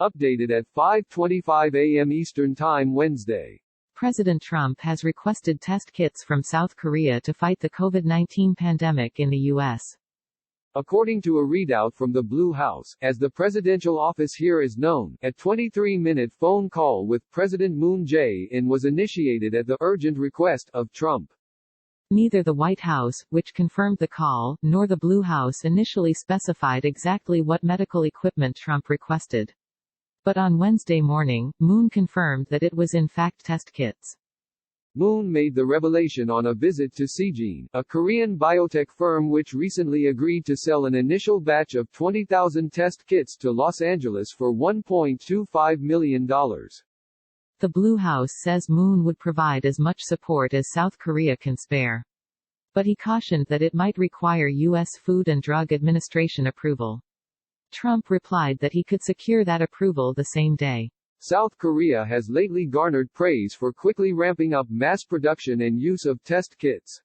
Updated at 5:25 a.m. Eastern Time Wednesday. President Trump has requested test kits from South Korea to fight the COVID-19 pandemic in the U.S. According to a readout from the Blue House, as the presidential office here is known, a 23-minute phone call with President Moon Jae-in was initiated at the urgent request of Trump. Neither the White House, which confirmed the call, nor the Blue House initially specified exactly what medical equipment Trump requested. But on Wednesday morning, Moon confirmed that it was in fact test kits. Moon made the revelation on a visit to Seegene, a Korean biotech firm which recently agreed to sell an initial batch of 20,000 test kits to Los Angeles for $1.25 million. The Blue House says Moon would provide as much support as South Korea can spare. But he cautioned that it might require U.S. Food and Drug Administration approval. Trump replied that he could secure that approval the same day. South Korea has lately garnered praise for quickly ramping up mass production and use of test kits.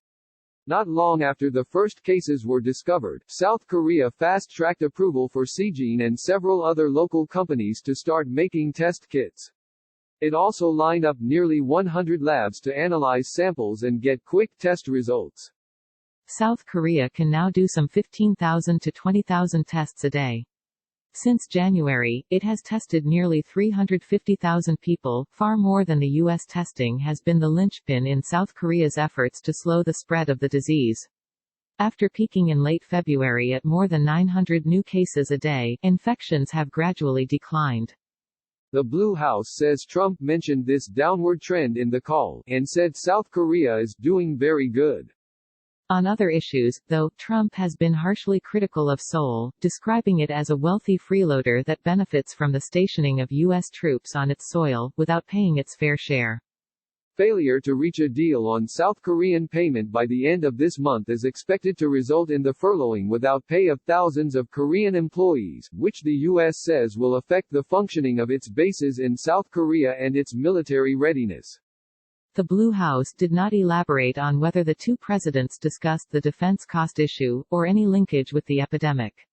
Not long after the first cases were discovered, South Korea fast-tracked approval for Seegene and several other local companies to start making test kits. It also lined up nearly 100 labs to analyze samples and get quick test results. South Korea can now do some 15,000 to 20,000 tests a day. Since January, it has tested nearly 350,000 people, far more than the U.S. Testing has been the linchpin in South Korea's efforts to slow the spread of the disease. After peaking in late February at more than 900 new cases a day, infections have gradually declined. The Blue House says Trump mentioned this downward trend in the call, and said South Korea is doing very good. On other issues, though, Trump has been harshly critical of Seoul, describing it as a wealthy freeloader that benefits from the stationing of U.S. troops on its soil, without paying its fair share. Failure to reach a deal on South Korean payment by the end of this month is expected to result in the furloughing without pay of thousands of Korean employees, which the U.S. says will affect the functioning of its bases in South Korea and its military readiness. The Blue House did not elaborate on whether the two presidents discussed the defense cost issue, or any linkage with the epidemic.